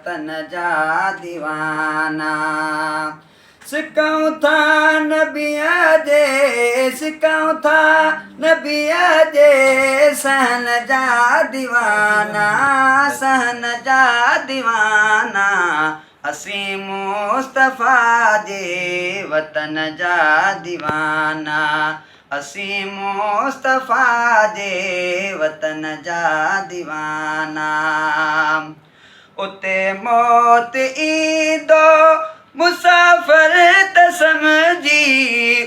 वतन जा दीवाना। सिकऊं था नबीअ जे, सिकऊं था नबीअ जे सहन जा दीवाना, सहन जा दीवाना। असीं मुस्तफ़ा जे वतन जा दीवाना, असीं मुस्तफ़ा जे वतन जा दीवाना। उते मौत ईंदो मुसाफ़िर त समझी,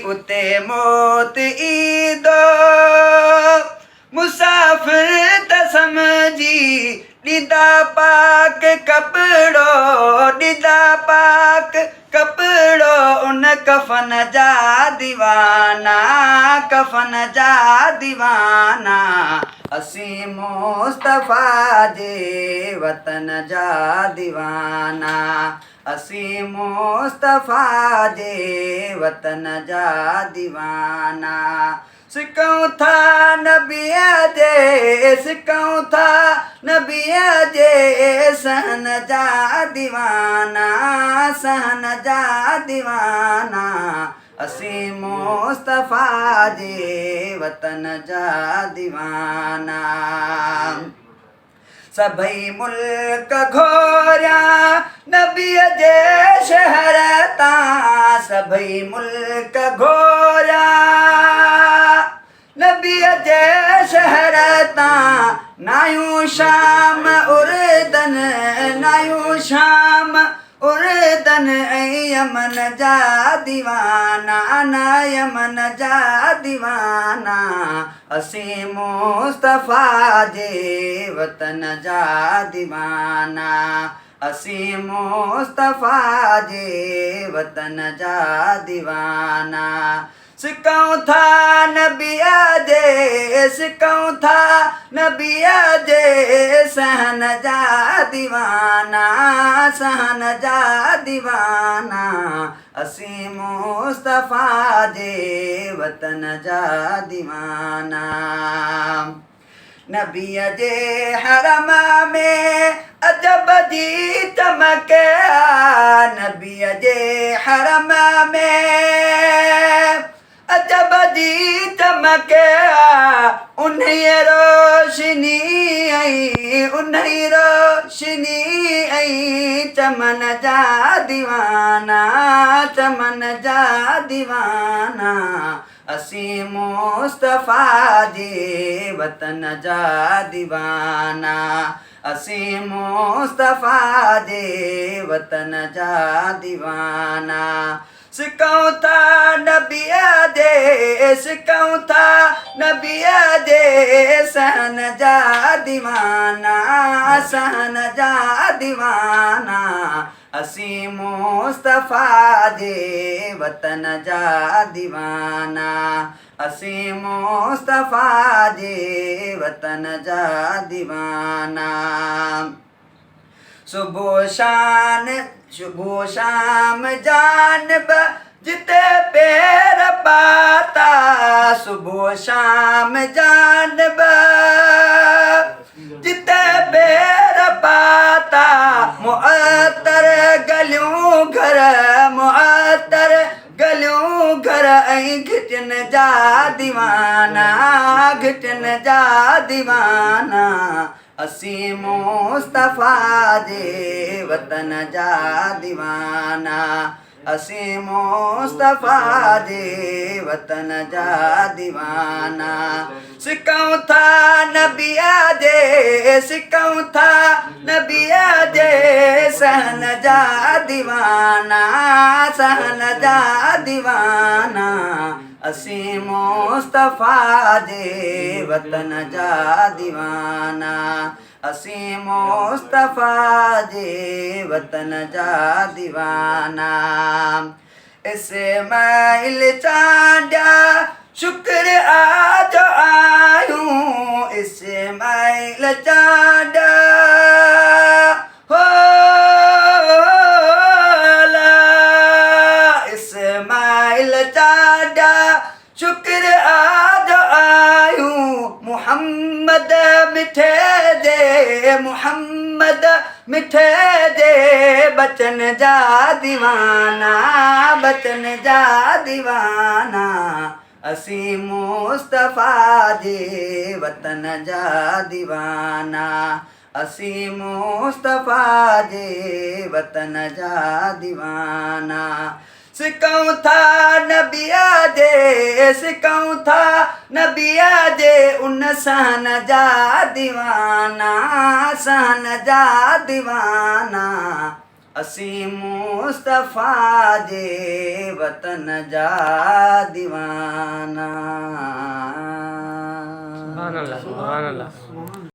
उते मौत ईंदो मुसाफ़िर त समझी। ॾींदा पाक कपिड़ो, ॾींदा पाक कपिड़ो उन कफ़न जा दीवाना, कफ़न जा दीवाना। असीं मुस्तफ़ा जे वतन जा दीवाना, असीं मुस्तफ़ा जे वतन जा दीवाना। सिकऊं था नबीअ जे, सिकऊं था नबीअ जे सहन जा दीवाना, सहन जा दीवाना। असीं मुस्तफ़ा जे वतन जा दीवाना। सभई मुल्क घोरिया नबीअ जे शहर तां, सभई मुल्क घोरिया नबीअ जे शहर तां। नायूं शाम उर्दन, नायूं शाम उर्दन ऐं यमन जा दीवाना, न यमन जा दीवाना। असीं मुस्तफ़ा जे वतन जा दीवाना, असीं मुस्तफ़ा जे वतन जा दीवाना। सिकऊं था नबीअ जे, सिकऊं था नबीअ जे सहन जा दीवाना, सहन जा दीवाना। असीं मुस्तफ़ा जे वतन जा दीवाना। नबीअ जे हरम में अजब जी चमक आ, नबीअ जे हरम में अजब जी चमक आ। उन्हीअ रोशनी ऐं उन्ही रोशनी ऐं चमन जा दीवाना, चमन जा दीवाना। असीं मुस्तफ़ा जे वतन जा दीवाना, असीं मुस्तफ़ा जे वतन जा दीवाना। सिकऊं था नबीअ जे, सिकऊं था नबीअ जे सहन जा दीवाना, सहन जा दीवाना। असीं मुस्तफ़ा जे वतन जा दीवाना, असीं मुस्तफ़ा जे वतन जा दीवाना। सुबुह शाम जानब जिते पैर पाता, सुबुह शाम जानब जिते पैर पाता। मुअत्तर गलियूं घर, मुअत्तर गलियूं घर ऐं घिटिन जा दीवाना, घिटिन जा दीवाना। असीं मुस्तफ़ा जे वतन जा दीवाना, असीं मुस्तफ़ा जे वतन जा दीवाना। सिकऊं था नबीअ जे, सिकऊं था नबीअ जे सहन जा दीवाना, सहन जा दीवाना। असीं मुस्तफ़ा जे वतन जा दीवाना, असीं मुस्तफ़ा जे वतन जा दीवाना। इस्माइल चांडिया शुक्र आज आयूं, इस्माइल चांडिया हो ला, इस्माइल चांडिया शुक्र आज आयूं। मुहम्मद मिठे दे, मुहम्मद मिठे दे बचन जा दीवाना, बचन जा दीवाना, असी मुस्तफा जे वतन जा दीवाना, असी मुस्तफा जे वतन जा दीवाना। सिकऊं था नबिया जे, सिकऊं था नबिया जे उन सहन जा दीवाना, सहन जा दीवाना, असी मुस्तफा जे वतन जा दीवाना। सुभान अल्लाह, सुभान अल्लाह।